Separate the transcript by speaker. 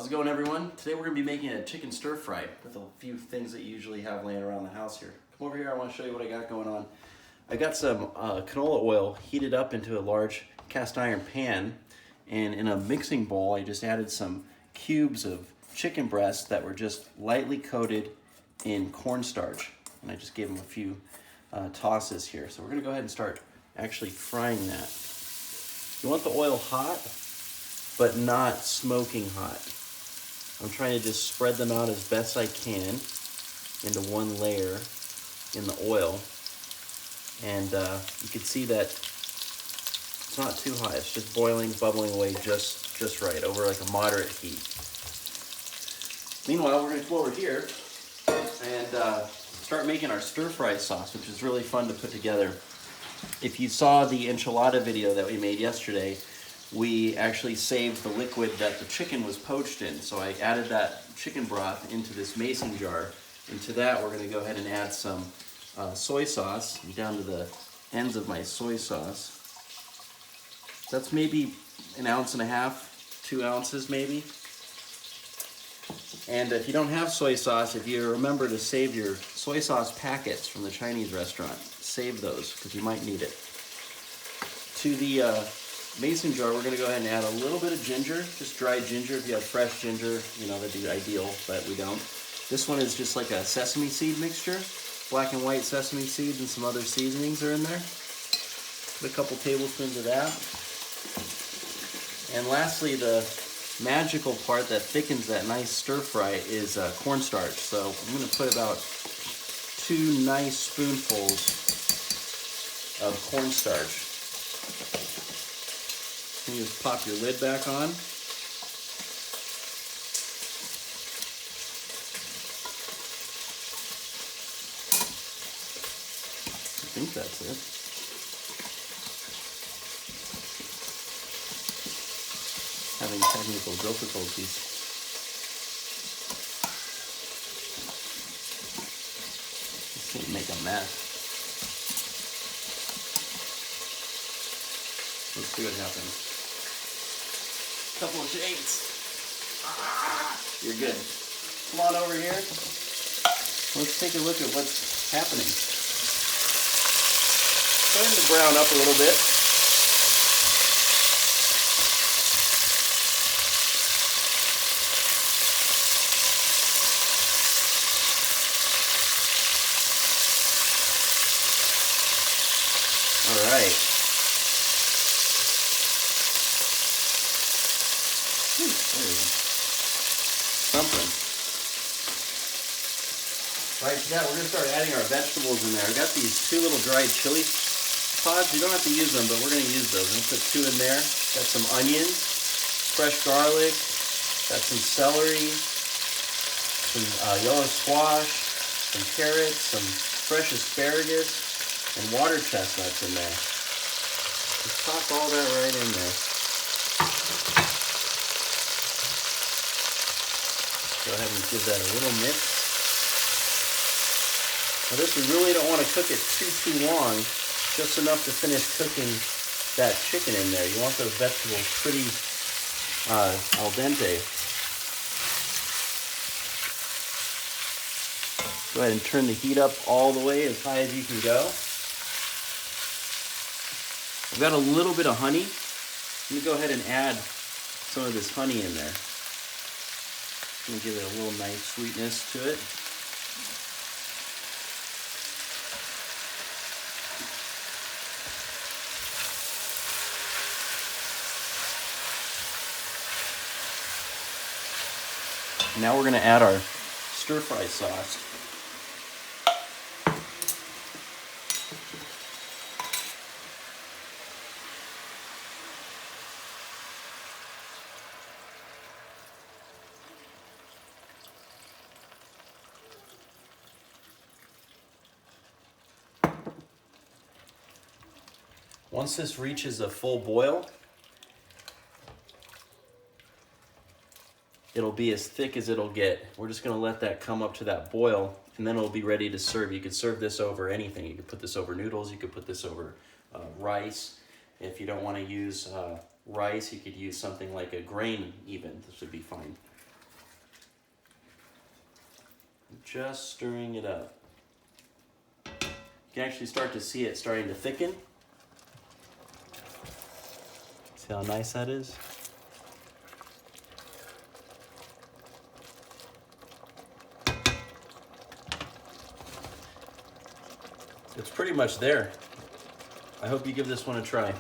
Speaker 1: How's it going, everyone? Today we're going to be making a chicken stir fry with a few things that you usually have laying around the house here. Come over here, I want to show you what I got going on. I got some canola oil heated up into a large cast iron pan, and in a mixing bowl I just added some cubes of chicken breasts that were just lightly coated in cornstarch, and I just gave them a few tosses here. So we're going to go ahead and start actually frying that. You want the oil hot, but not smoking hot. I'm trying to just spread them out as best I can into one layer in the oil. And you can see that it's not too hot. It's just boiling, bubbling away just right, over like a moderate heat. Meanwhile, we're gonna come over here and start making our stir-fry sauce, which is really fun to put together. If you saw the enchilada video that we made yesterday, we actually saved the liquid that the chicken was poached in. So I added that chicken broth into this mason jar. And to that, we're gonna go ahead and add some soy sauce. I'm down to the ends of my soy sauce. That's maybe 1.5 ounces, 2 ounces maybe. And if you don't have soy sauce, if you remember to save your soy sauce packets from the Chinese restaurant, save those because you might need it. To the mason jar, we're going to go ahead and add a little bit of ginger, just dried ginger. If you have fresh ginger, you know, that'd be ideal, but we don't. This one is just like a sesame seed mixture. Black and white sesame seeds and some other seasonings are in there. Put a couple tablespoons of that. And lastly, the magical part that thickens that nice stir fry is cornstarch. So I'm going to put about 2 nice spoonfuls of cornstarch. And you just pop your lid back on. I think that's it. Having technical difficulties. This thing make a mess. Let's see what happens. Couple of shakes. You're good. Come on over here. Let's take a look at what's happening. Starting to brown up a little bit. All right. Something. Right, so yeah, we're going to start adding our vegetables in there. I got these 2 little dried chili pods. You don't have to use them, but we're going to use those. I'm going to put 2 in there. Got some onions, fresh garlic, got some celery, some yellow squash, some carrots, some fresh asparagus, and water chestnuts in there. Just pop all that right in there. Go ahead and give that a little mix. Now this, we really don't want to cook it too long, just enough to finish cooking that chicken in there. You want those vegetables pretty al dente. Go ahead and turn the heat up all the way as high as you can go. I've got a little bit of honey. I'm going to go ahead and add some of this honey in there. I'm going to give it a little nice sweetness to it. Now we're going to add our stir-fry sauce. Once this reaches a full boil, it'll be as thick as it'll get. We're just going to let that come up to that boil, and then it'll be ready to serve. You could serve this over anything. You could put this over noodles. You could put this over rice. If you don't want to use rice, you could use something like a grain even. This would be fine. just stirring it up. You can actually start to see it starting to thicken. See how nice that is? It's pretty much there. I hope you give this one a try.